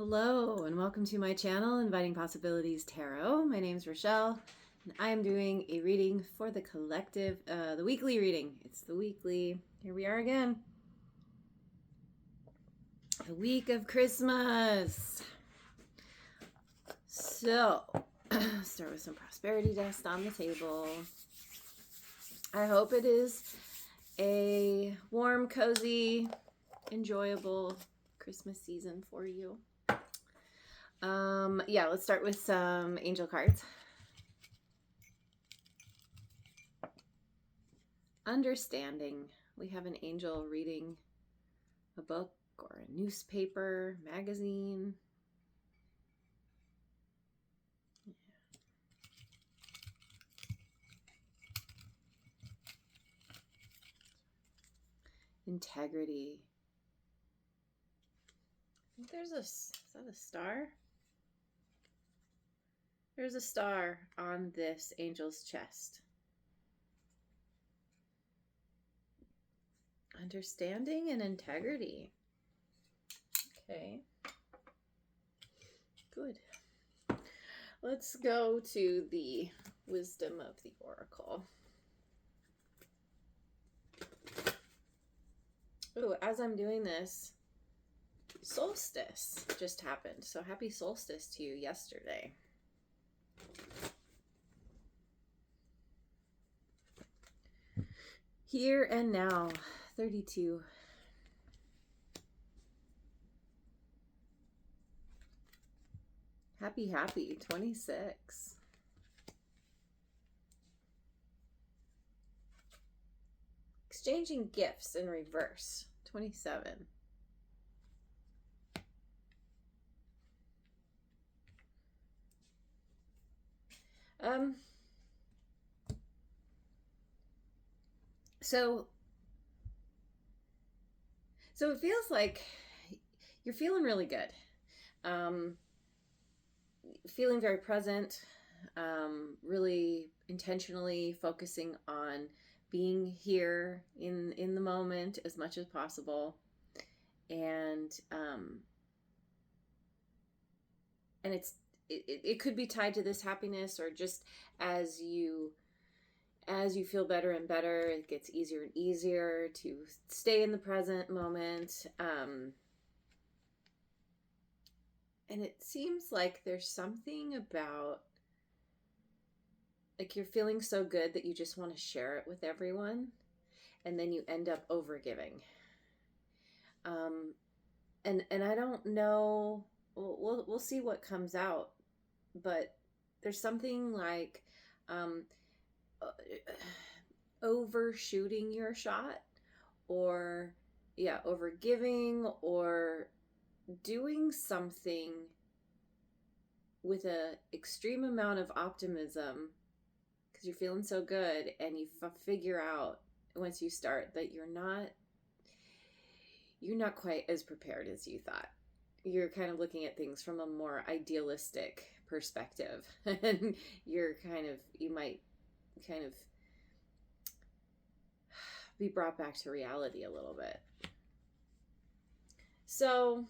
Hello and welcome to my channel, Inviting Possibilities Tarot. My name is Rochelle and I am doing a reading for the collective, the weekly reading. It's the weekly, here we are again. The week of Christmas. So, start with some prosperity dust on the table. I hope it is a warm, cozy, enjoyable Christmas season for you. Yeah, let's start with some angel cards. Understanding. We have an angel reading a book or a newspaper, magazine. Integrity. I think there's is that a star? There's a star on this angel's chest. Understanding and integrity. Okay. Good. Let's go to the wisdom of the oracle. Oh, as I'm doing this, solstice just happened. So happy solstice to you yesterday. Here and now, 32. Happy, 26. Exchanging gifts in reverse, 27. So it feels like you're feeling really good. Feeling very present, really intentionally focusing on being here in the moment as much as possible. And it could be tied to this happiness, or just as you feel better and better, it gets easier and easier to stay in the present moment. And it seems like there's something about, like, you're feeling so good that you just want to share it with everyone, and then you end up overgiving. And I don't know, we'll see what comes out, but there's something like overshooting your shot, or overgiving, or doing something with an extreme amount of optimism because you're feeling so good, and you figure out once you start that you're not quite as prepared as you thought. You're kind of looking at things from a more idealistic perspective, and you might kind of be brought back to reality a little bit. So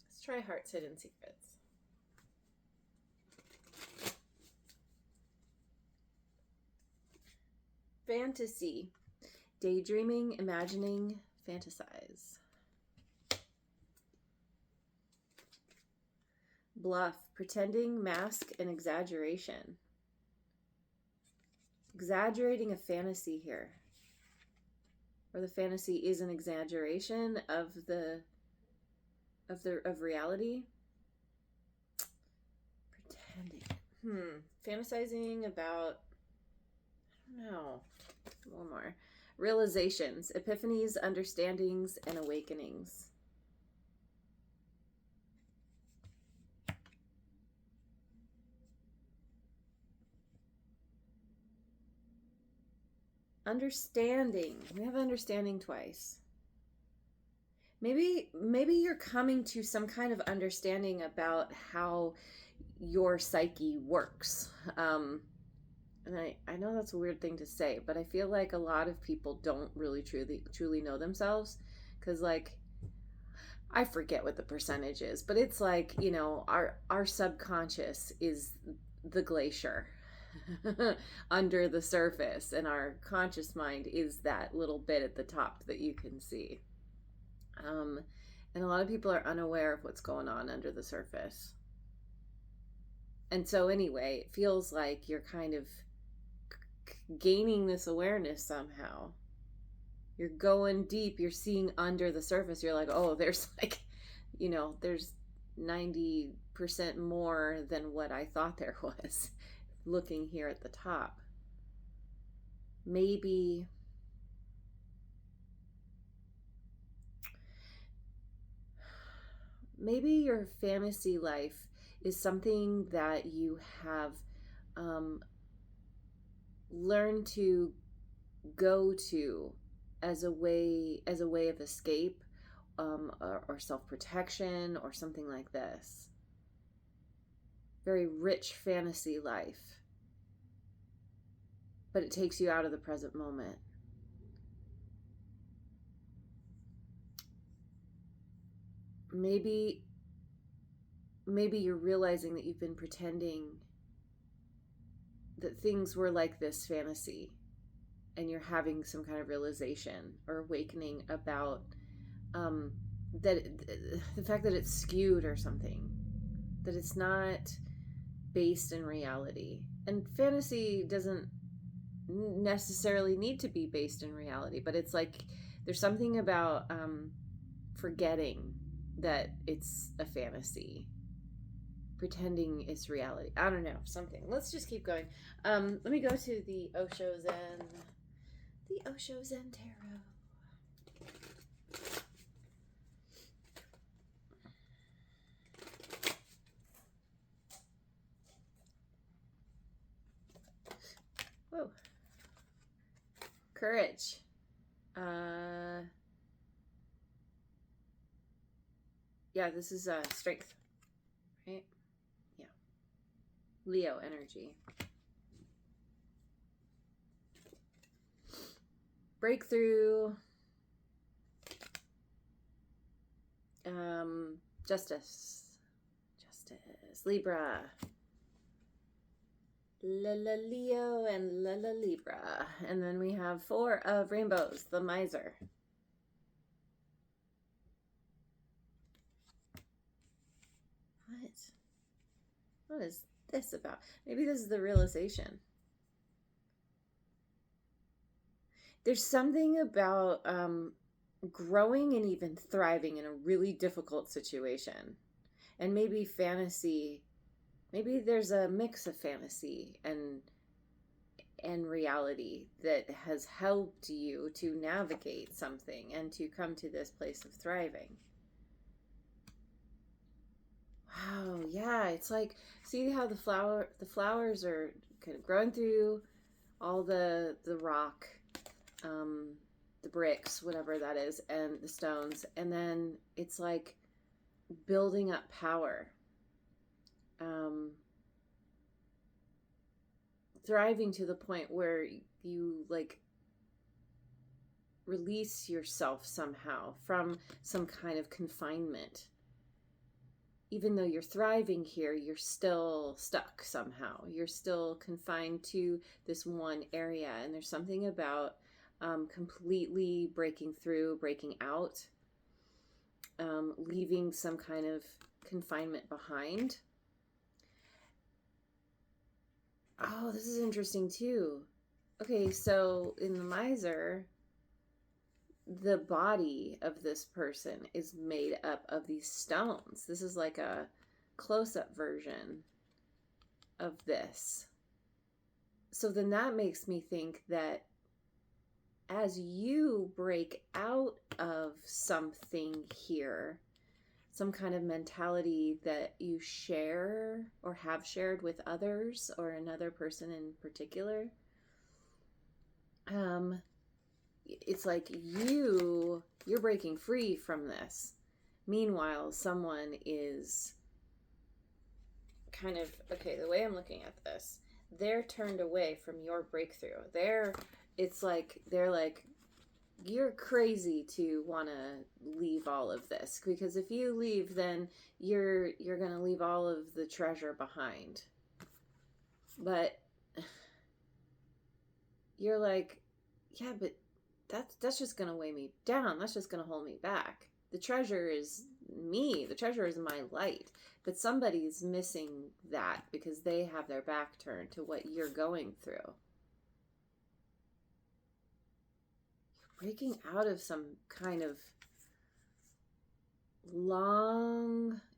let's try Heart's Hidden Secrets. Fantasy. Daydreaming, imagining, fantasize. Bluff. Pretending, mask, and exaggeration. Exaggerating a fantasy here, or the fantasy is an exaggeration of reality. Pretending. Fantasizing about, I don't know, one more. Realizations, epiphanies, understandings, and awakenings. Understanding. We have understanding twice. Maybe you're coming to some kind of understanding about how your psyche works. And I know that's a weird thing to say, but I feel like a lot of people don't really truly know themselves, because, like, I forget what the percentage is, but it's like, our subconscious is the glacier under the surface, and our conscious mind is that little bit at the top that you can see. Um, and a lot of people are unaware of what's going on under the surface. And so, anyway, it feels like you're kind of gaining this awareness somehow. You're going deep, you're seeing under the surface. You're like, oh, there's like, there's 90% more than what I thought there was looking here at the top. Maybe your fantasy life is something that you have learned to go to as a way of escape, or self-protection, or something like this. Very rich fantasy life, but it takes you out of the present moment. Maybe you're realizing that you've been pretending that things were like this fantasy, and you're having some kind of realization or awakening about that the fact that it's skewed or something, that it's not based in reality. And fantasy doesn't necessarily need to be based in reality, but it's like there's something about forgetting that it's a fantasy, pretending it's reality. I don't know, something. Let's just keep going. Let me go to the Osho Zen Tarot. Whoa. Courage. Yeah, this is strength, right? Yeah. Leo energy. Breakthrough. Justice. Libra. Leo and Libra. And then we have 4 of rainbows, the miser. What is this about? Maybe this is the realization. There's something about growing and even thriving in a really difficult situation. And maybe fantasy, maybe there's a mix of fantasy and reality that has helped you to navigate something and to come to this place of thriving. Wow, yeah, it's like, see how the flowers are kind of growing through all the rock, the bricks, whatever that is, and the stones, and then it's like building up power, thriving to the point where you like release yourself somehow from some kind of confinement. Even though you're thriving here, you're still stuck somehow. You're still confined to this one area. And there's something about completely breaking through, breaking out, leaving some kind of confinement behind. Oh, this is interesting too. Okay, so in the miser, the body of this person is made up of these stones. This is like a close-up version of this. So then that makes me think that as you break out of something here, some kind of mentality that you share or have shared with others or another person in particular, it's like you're breaking free from this. Meanwhile, someone is kind of, okay, the way I'm looking at this, they're turned away from your breakthrough. They're like, you're crazy to want to leave all of this, because if you leave, then you're going to leave all of the treasure behind. But you're like, yeah, but that's just going to weigh me down. That's just going to hold me back. The treasure is me. The treasure is my light. But somebody's missing that because they have their back turned to what you're going through. Breaking out of some kind of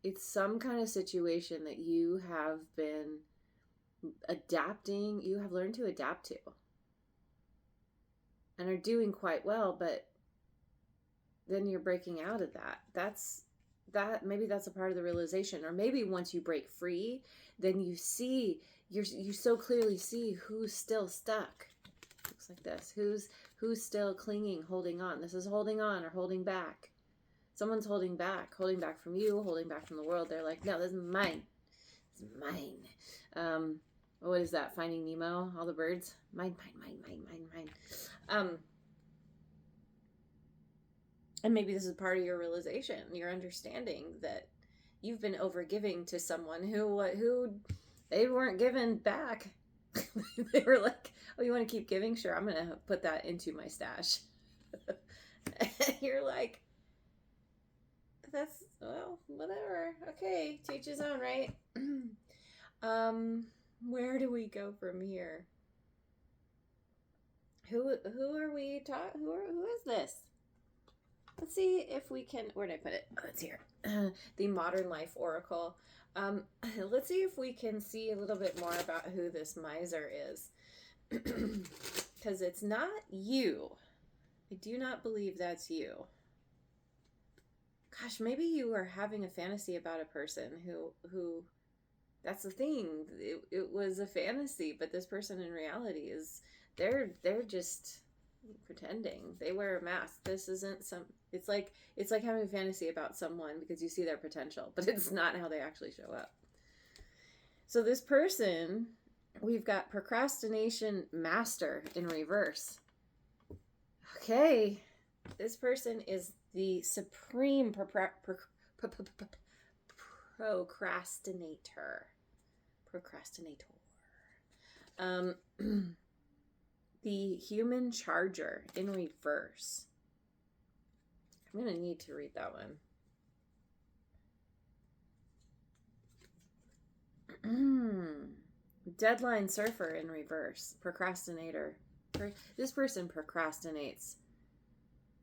it's some kind of situation that you have been adapting, you have learned to adapt to, and are doing quite well, but then you're breaking out of that. Maybe that's a part of the realization. Or maybe once you break free, then you so clearly see who's still stuck. Looks like this. Who's still clinging, holding on. This is holding on or holding back. Someone's holding back from you, holding back from the world. They're like, no, this is mine. It's mine. What is that? Finding Nemo? All the birds? Mine. And maybe this is part of your realization, your understanding that you've been overgiving to someone who they weren't given back. They were like, oh, you want to keep giving? Sure, I'm going to put that into my stash. You're like, that's, well, whatever. Okay, to each his own, right? Where do we go from here? Who are we talking? Who is this? Let's see if we can. Where did I put it? Oh, it's here. The Modern Life Oracle. Let's see if we can see a little bit more about who this miser is. Because it's not you. I do not believe that's you. Gosh, maybe you are having a fantasy about a person who that's the thing. It was a fantasy, but this person in reality is, they're just pretending. They wear a mask. This isn't it's like having a fantasy about someone because you see their potential, but it's not how they actually show up. So this person, we've got procrastination master in reverse. Okay, this person is the supreme procrastinator. The human charger in reverse. I'm going to need to read that one. Deadline surfer in reverse. Procrastinator. This person procrastinates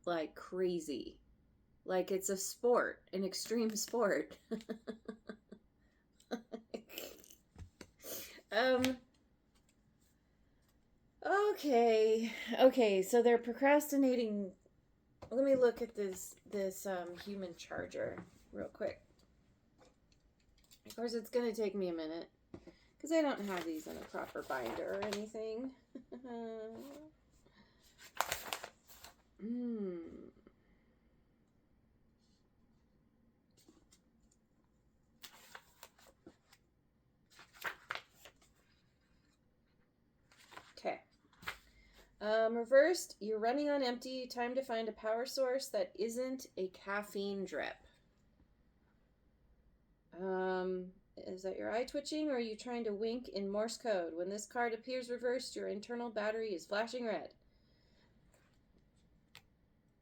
like crazy. Like it's a sport, an extreme sport. Okay, so they're procrastinating. Let me look at this human charger real quick. Of course, it's going to take me a minute because I don't have these in a proper binder or anything. Okay. Reversed, you're running on empty. Time to find a power source that isn't a caffeine drip. Is that your eye twitching, or are you trying to wink in Morse code? When this card appears reversed, your internal battery is flashing red.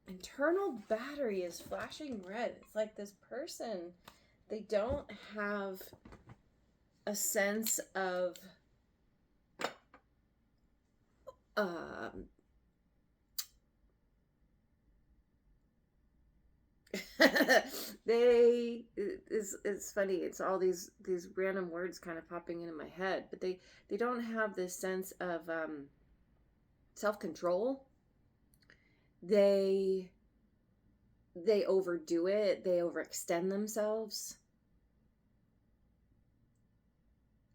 Internal battery is flashing red. It's like this person, they don't have a sense of it's funny, it's all these random words kind of popping into my head, but they don't have this sense of self-control. They overdo it, they overextend themselves.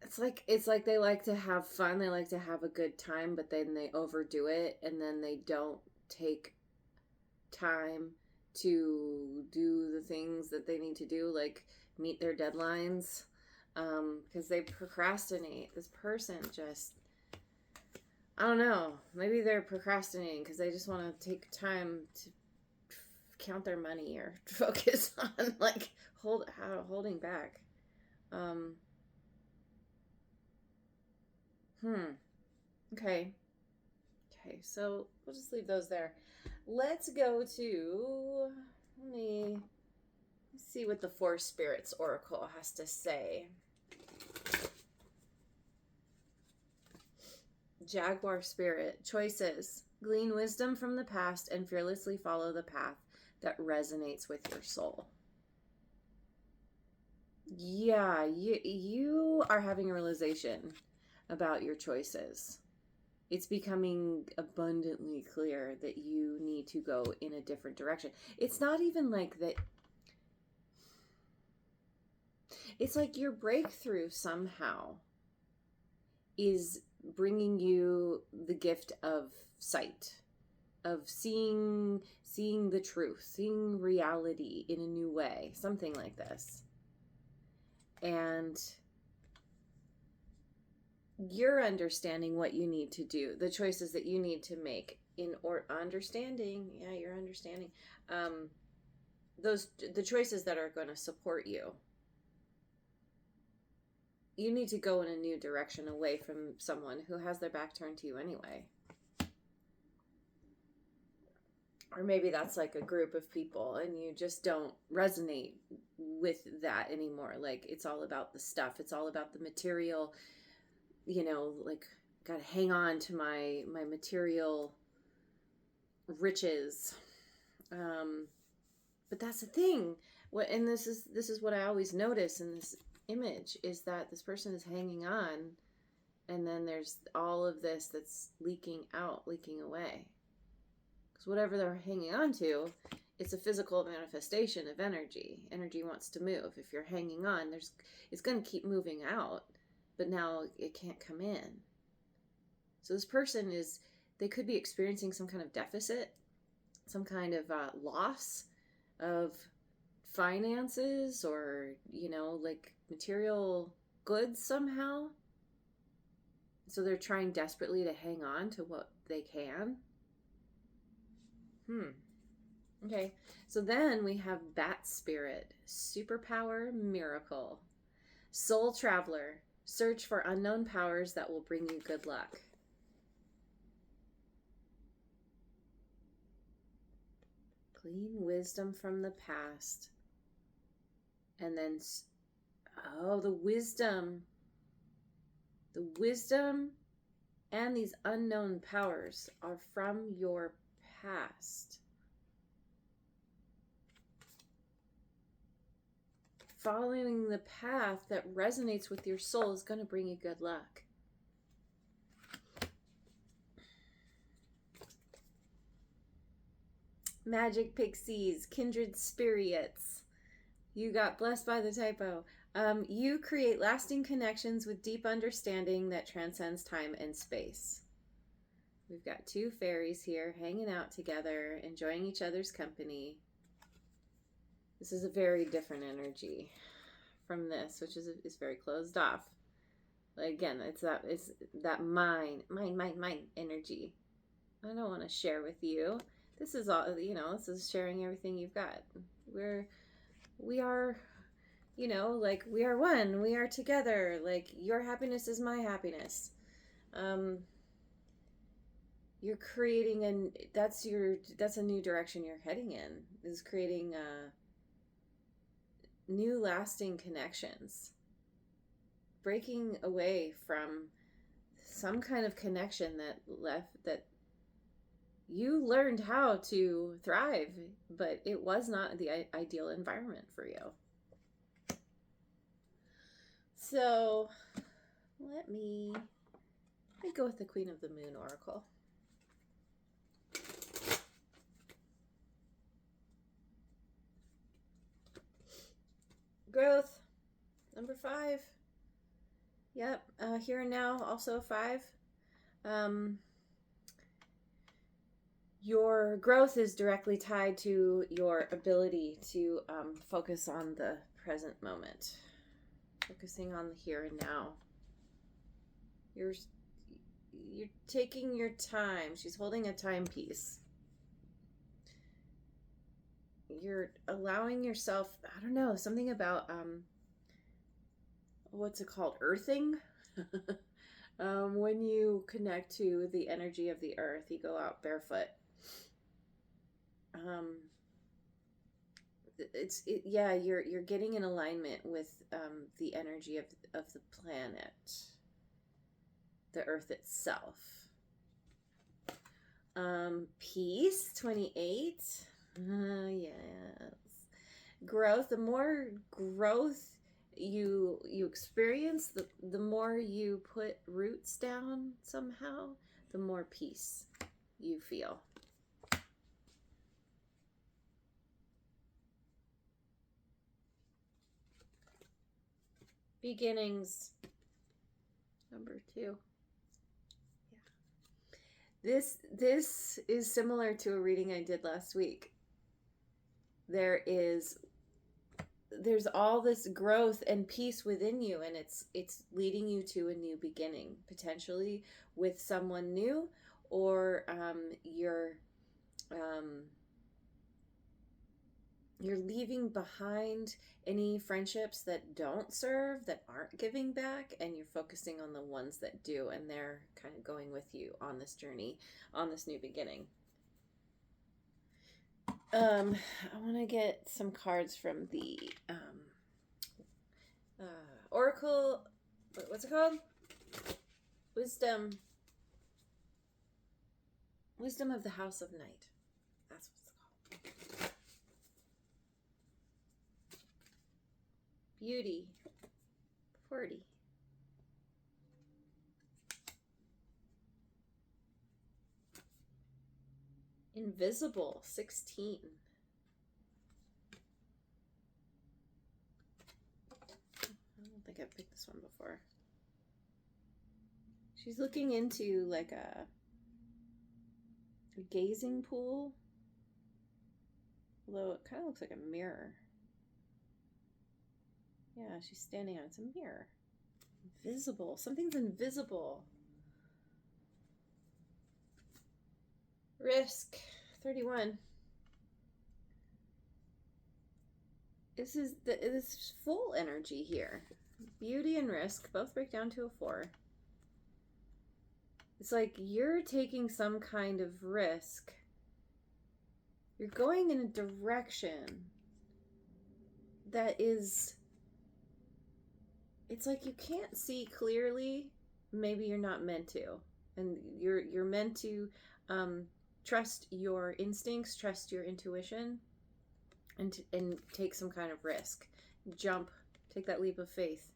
It's like they like to have fun, they like to have a good time, but then they overdo it, and then they don't take time to do the things that they need to do, like meet their deadlines, because they procrastinate. This person just, I don't know. Maybe they're procrastinating because they just want to take time to count their money or focus on like holding back. Um, hmm. Okay. Okay. So we'll just leave those there. Let's go to. Let me see what the Four Spirits Oracle has to say. Jaguar Spirit, choices. Glean wisdom from the past and fearlessly follow the path that resonates with your soul. Yeah, you are having a realization about your choices. It's becoming abundantly clear that you need to go in a different direction. It's not even like that. It's like your breakthrough somehow is bringing you the gift of sight, of seeing the truth, seeing reality in a new way, something like this. And you're understanding what you need to do, the choices that you need to make you're understanding the choices that are going to support you. You need to go in a new direction away from someone who has their back turned to you anyway. Or maybe that's like a group of people and you just don't resonate with that anymore. Like it's all about the stuff. It's all about the material, like gotta hang on to my material riches. But that's the thing. And this is what I always notice in this image is that this person is hanging on, and then there's all of this that's leaking away. Because whatever they're hanging on to, it's a physical manifestation of energy. Energy wants to move. If you're hanging on, it's going to keep moving out, but now it can't come in. So this person they could be experiencing some kind of deficit, some kind of loss of finances or, like material goods somehow. So they're trying desperately to hang on to what they can. Okay. So then we have Bat Spirit, Superpower Miracle. Soul Traveler, search for unknown powers that will bring you good luck. Glean wisdom from the past. And then, the wisdom. The wisdom and these unknown powers are from your past. Following the path that resonates with your soul is going to bring you good luck. Magic Pixies, Kindred Spirits. You got blessed by the typo. You create lasting connections with deep understanding that transcends time and space. We've got two fairies here hanging out together, enjoying each other's company. This is a very different energy from this, which is very closed off. Again, it's that mine energy. I don't want to share with you. This is all, this is sharing everything you've got. We are, like we are one, we are together. Like your happiness is my happiness. You're creating that's a new direction you're heading in, is creating new lasting connections, breaking away from some kind of connection that you learned how to thrive, but it was not the ideal environment for you. So let me go with the Queen of the Moon Oracle. Growth, number 5. Yep, here and now, also 5. Your growth is directly tied to your ability to focus on the present moment, focusing on the here and now. you're taking your time. She's holding a timepiece. You're allowing yourself, I don't know, something about what's it called? Earthing. When you connect to the energy of the earth, you go out barefoot. Yeah, you're getting in alignment with the energy of the planet, the earth itself. Peace 28. Yes. Growth. The more growth you experience, the more you put roots down somehow, the more peace you feel. Beginnings. Number 2. This is similar to a reading I did last week. There's all this growth and peace within you, and it's leading you to a new beginning, potentially with someone new, or you're leaving behind any friendships that don't serve, that aren't giving back, and you're focusing on the ones that do, and they're kind of going with you on this journey, on this new beginning. I want to get some cards from the Oracle. What's it called? Wisdom of the House of Night. That's what it's called. Beauty 40. Invisible 16. I don't think I've picked this one before. She's looking into like a gazing pool, although it kind of looks like a mirror. Yeah, she's standing on, it's a mirror. Invisible. Something's invisible. Risk 31. This is full energy here. Beauty and risk both break down to a 4. It's like you're taking some kind of risk. You're going in a direction that is, it's like you can't see clearly. Maybe you're not meant to, and you're meant to trust your instincts, trust your intuition, and take some kind of risk. Jump, take that leap of faith.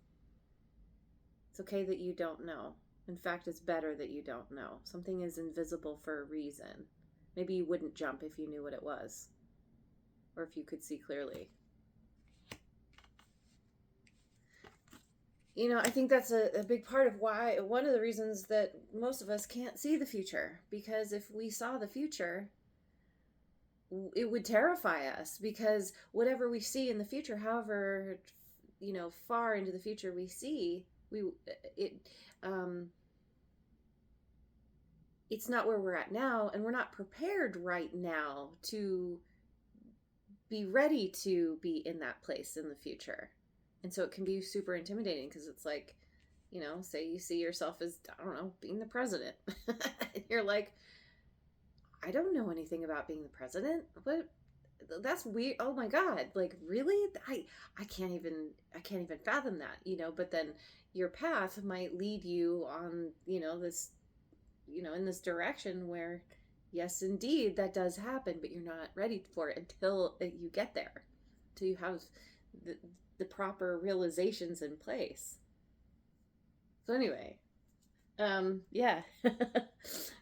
It's okay that you don't know. In fact, it's better that you don't know. Something is invisible for a reason. Maybe you wouldn't jump if you knew what it was, or if you could see clearly. You know, I think that's a big part of why, one of the reasons that most of us can't see the future. Because if we saw the future, it would terrify us. Because whatever we see in the future, however, far into the future we see, it's not where we're at now, and we're not prepared right now to be ready to be in that place in the future. And so it can be super intimidating, because it's like, say you see yourself as, I don't know, being the president. And you're like, I don't know anything about being the president. What? That's weird. Oh my God. Like, really? I can't even fathom that, but then your path might lead you on, this, in this direction where, yes, indeed, that does happen, but you're not ready for it until you get there, until you have the proper realizations in place. So anyway, yeah.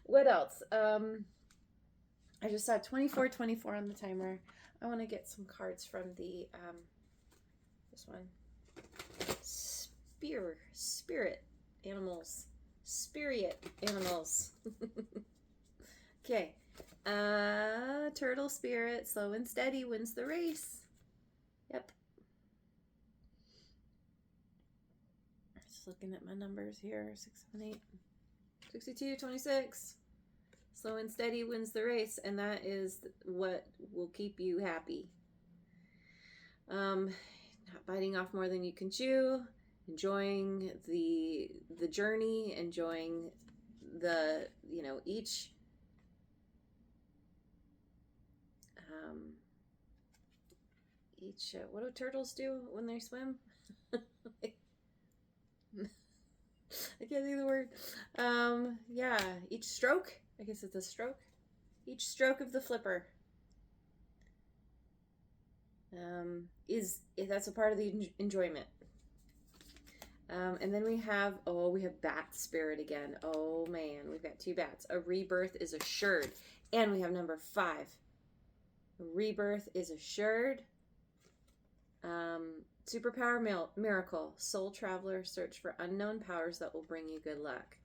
What else? I just saw 24 on the timer. I want to get some cards from the this one. Spirit animals. Okay. Turtle spirit, slow and steady wins the race. Yep. Just looking at my numbers here. 6, 7, 8, 62, 26. Slow and steady wins the race, and that is what will keep you happy. Not biting off more than you can chew, enjoying the journey, enjoying the, each what do turtles do when they swim? I can't think of the word. Yeah, each stroke, I guess it's a stroke. Each stroke of the flipper that's a part of the enjoyment. And then we have bat spirit again. Oh man, we've got 2 bats. A rebirth is assured. And we have number 5. A rebirth is assured. Superpower miracle. Soul traveler, search for unknown powers that will bring you good luck.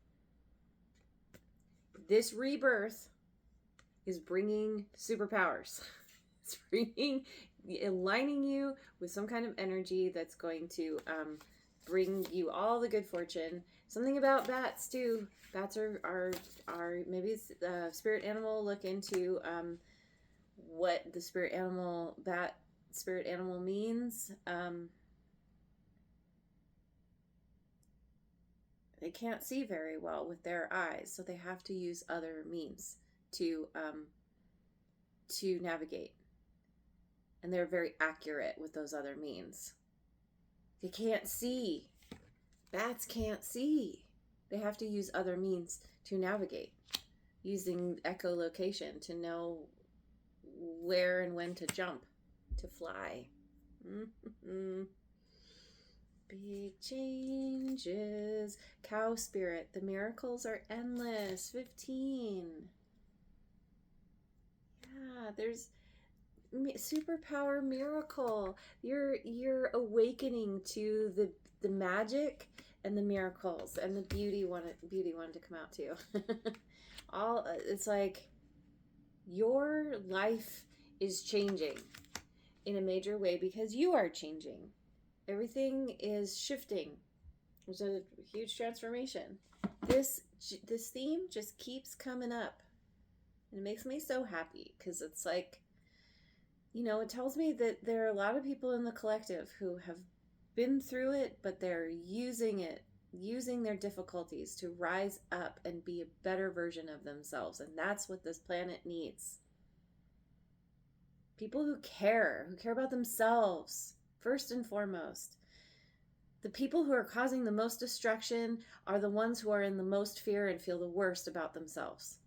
This rebirth is bringing superpowers. It's aligning you with some kind of energy that's going to bring you all the good fortune. Something about bats too. Bats are maybe it's spirit animal. Look into what the spirit animal means. They can't see very well with their eyes, so they have to use other means to navigate. And they're very accurate with those other means. They can't see. Bats can't see. They have to use other means to navigate, using echolocation to know where and when to jump, to fly. Big changes. Cow spirit. The miracles are endless. 15. Yeah, there's superpower miracle. You're awakening to the magic and the miracles, and the beauty wanted to come out too. It's like your life is changing in a major way because you are changing. Everything is shifting. There's a huge transformation. This theme just keeps coming up, and it makes me so happy because it's like, it tells me that there are a lot of people in the collective who have been through it, but they're using their difficulties to rise up and be a better version of themselves. And that's what this planet needs. People who care about themselves, first and foremost. The people who are causing the most destruction are the ones who are in the most fear and feel the worst about themselves.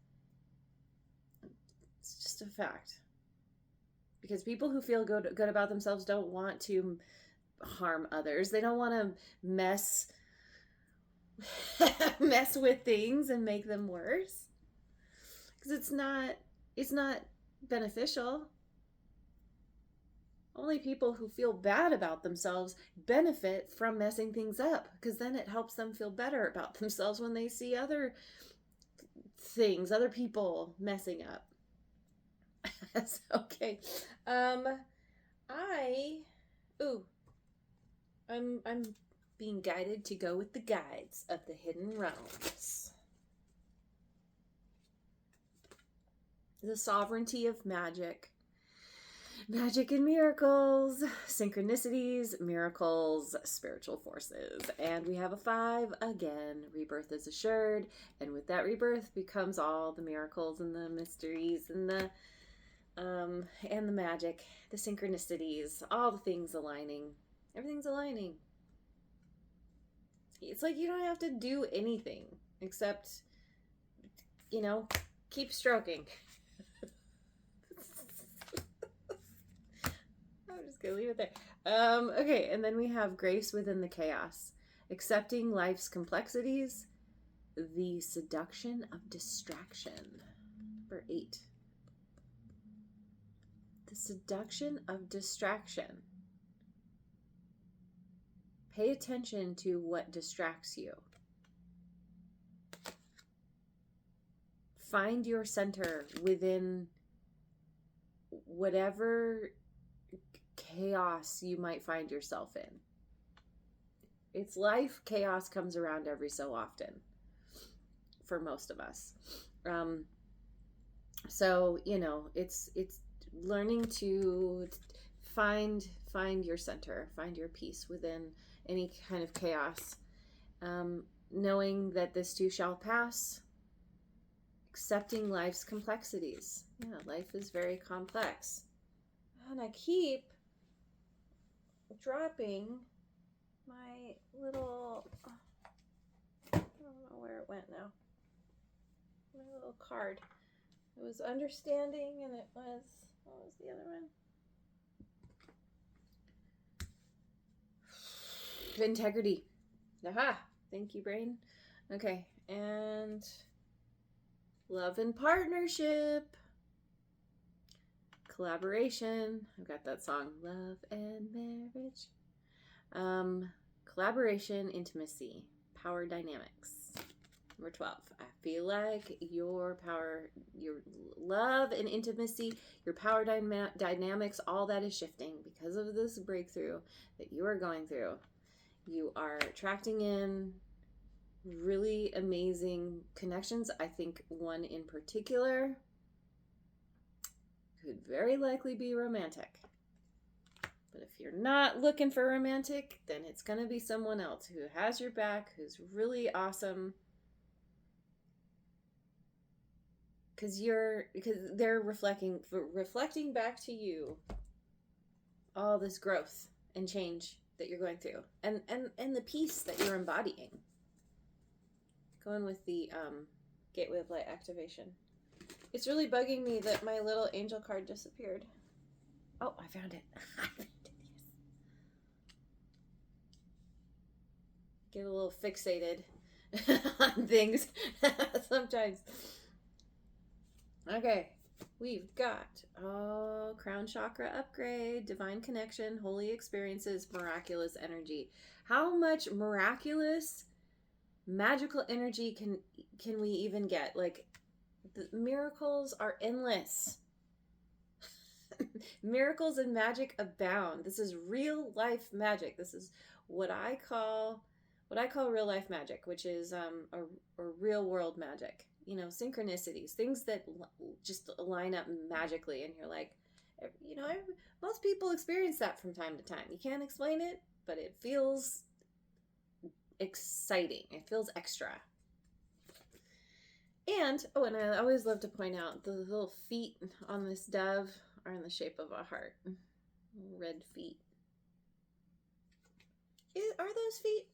It's just a fact. Because people who feel good about themselves don't want to harm others. They don't want to mess with things and make them worse. Because it's not beneficial. Only people who feel bad about themselves benefit from messing things up, because then it helps them feel better about themselves when they see other people messing up. Okay. I'm being guided to go with the guides of the hidden realms. The sovereignty of magic. Magic and miracles, synchronicities, miracles, spiritual forces. And we have a 5 again. Rebirth is assured. And with that rebirth becomes all the miracles and the mysteries and the magic, the synchronicities, all the things aligning. Everything's aligning. It's like you don't have to do anything except, keep stroking. I'm just gonna leave it there. Okay, and then we have grace within the chaos, accepting life's complexities, the seduction of distraction. Number 8. The seduction of distraction. Pay attention to what distracts you. Find your center within whatever chaos you might find yourself in. It's life. Chaos comes around every so often. for most of us. So, it's learning to find your center, find your peace within any kind of chaos. Knowing that this too shall pass, accepting life's complexities. Yeah, life is very complex. And I keep dropping my little, I don't know where it went now, my little card. It was understanding, and it was, what was the other one? Integrity. Aha! Thank you, brain. Okay, and love and partnership. Collaboration. I've got that song, Love and Marriage. Collaboration, intimacy, power dynamics. Number 12. I feel like your power, your love and intimacy, your power dynamics, all that is shifting because of this breakthrough that you are going through. You are attracting in really amazing connections. I think one in particular could very likely be romantic. But if you're not looking for romantic, then it's going to be someone else who has your back, who's really awesome. Because they're reflecting back to you all this growth and change that you're going through, and the peace that you're embodying. Going with the Gateway of Light activation. It's really bugging me that my little angel card disappeared. Oh, I found it. Get a little fixated on things sometimes. Okay, we've got crown chakra upgrade, divine connection, holy experiences, miraculous energy. How much miraculous, magical energy can we even get? Like, the miracles are endless. Miracles and magic abound. This is real life magic. This is what I call real life magic, which is a real world magic. Synchronicities, things that just line up magically, and you're like, most people experience that from time to time. You can't explain it, but it feels exciting. It feels extra. And I always love to point out the little feet on this dove are in the shape of a heart. Red feet. Are those feet?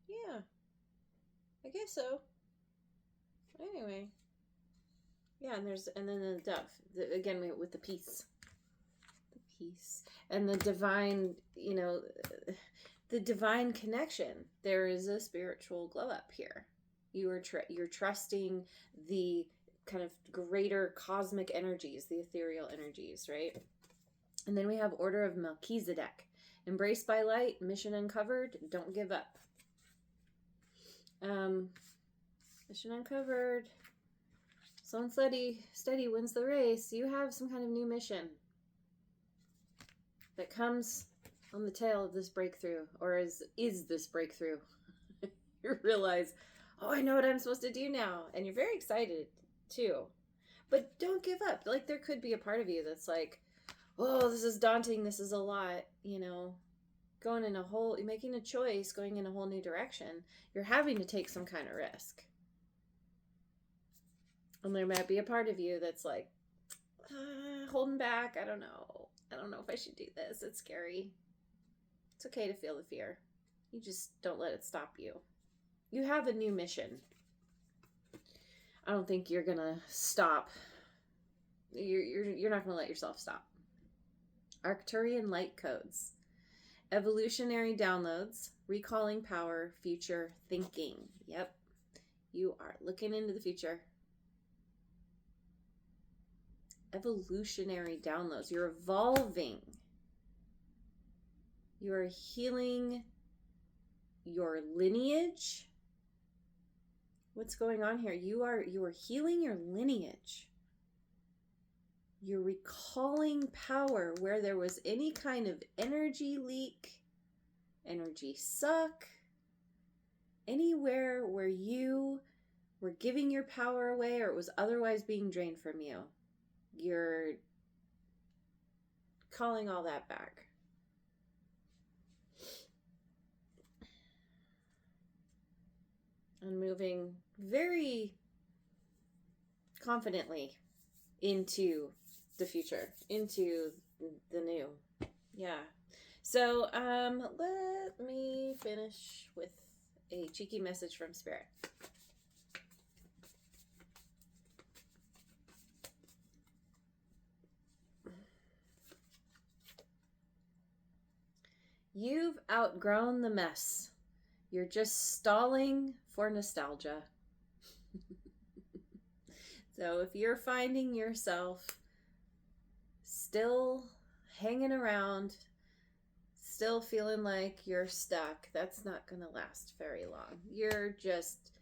Yeah, I guess so. Anyway, yeah, and then the dove, again with the peace, and the divine, the divine connection. There is a spiritual glow up here. You're trusting the kind of greater cosmic energies, the ethereal energies, right? And then we have Order of Melchizedek. Embraced by light, mission uncovered, don't give up. Mission uncovered. Slow and steady wins the race. You have some kind of new mission that comes on the tail of this breakthrough, or is this breakthrough. You realize, I know what I'm supposed to do now, and you're very excited too. But don't give up. Like, there could be a part of you that's like, this is daunting, this is a lot, making a choice, going in a whole new direction. You're having to take some kind of risk. And there might be a part of you that's like, holding back. I don't know if I should do this. It's scary. It's okay to feel the fear. You just don't let it stop you. You have a new mission. I don't think you're gonna stop. You're not gonna let yourself stop. Arcturian light codes. Evolutionary downloads. Recalling power. Future thinking. Yep. You are looking into the future. Evolutionary downloads. You're evolving. You're healing your lineage. What's going on here? You are healing your lineage. You're recalling power where there was any kind of energy leak, energy suck. anywhere where you were giving your power away or it was otherwise being drained from you, you're calling all that back. And moving very confidently into the future, into the new. Yeah. So let me finish with a cheeky message from Spirit. You've outgrown the mess. You're just stalling for nostalgia. So if you're finding yourself still hanging around, still feeling like you're stuck, that's not going to last very long. You're just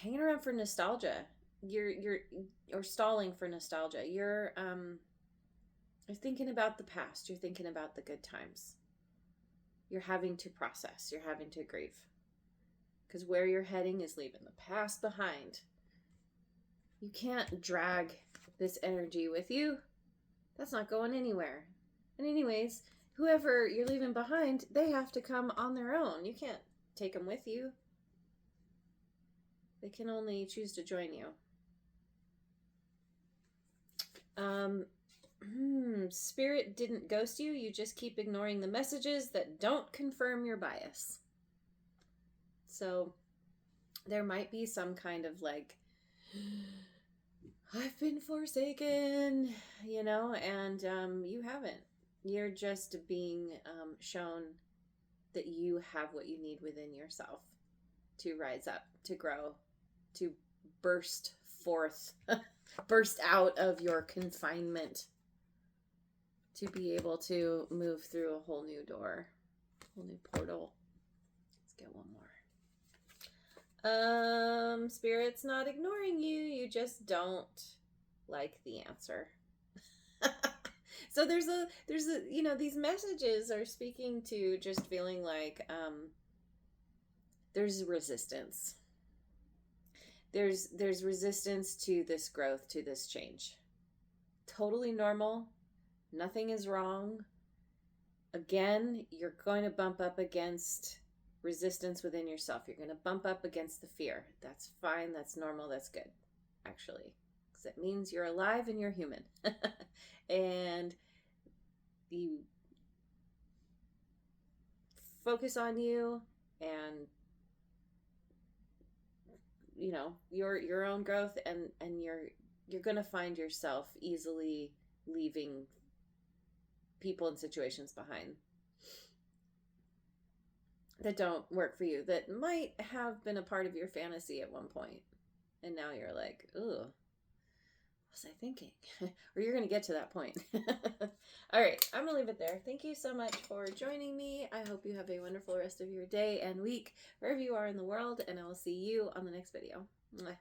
hanging around for nostalgia. You're stalling for nostalgia. You're thinking about the past. You're thinking about the good times. You're having to process. You're having to grieve. Because where you're heading is leaving the past behind. You can't drag this energy with you. That's not going anywhere. And anyways, whoever you're leaving behind, they have to come on their own. You can't take them with you. They can only choose to join you. Spirit didn't ghost you. You just keep ignoring the messages that don't confirm your bias. So there might be some kind of like, I've been forsaken, and you haven't. You're just being shown that you have what you need within yourself to rise up, to grow, to burst forth, burst out of your confinement, to be able to move through a whole new door, whole new portal. Let's get one more. Spirit's not ignoring you. You just don't like the answer. So there's a, these messages are speaking to just feeling like, there's resistance. There's resistance to this growth, to this change. Totally normal. Nothing is wrong. Again, you're going to bump up against resistance within yourself. You're going to bump up against the fear. That's fine. That's normal. That's good, actually, because it means you're alive and you're human. And you focus on you and your own growth, and you're going to find yourself easily leaving people and situations behind that don't work for you, that might have been a part of your fantasy at one point, and now you're like, ooh, what was I thinking? Or you're going to get to that point. All right, I'm going to leave it there. Thank you so much for joining me. I hope you have a wonderful rest of your day and week, wherever you are in the world, and I will see you on the next video. Mwah.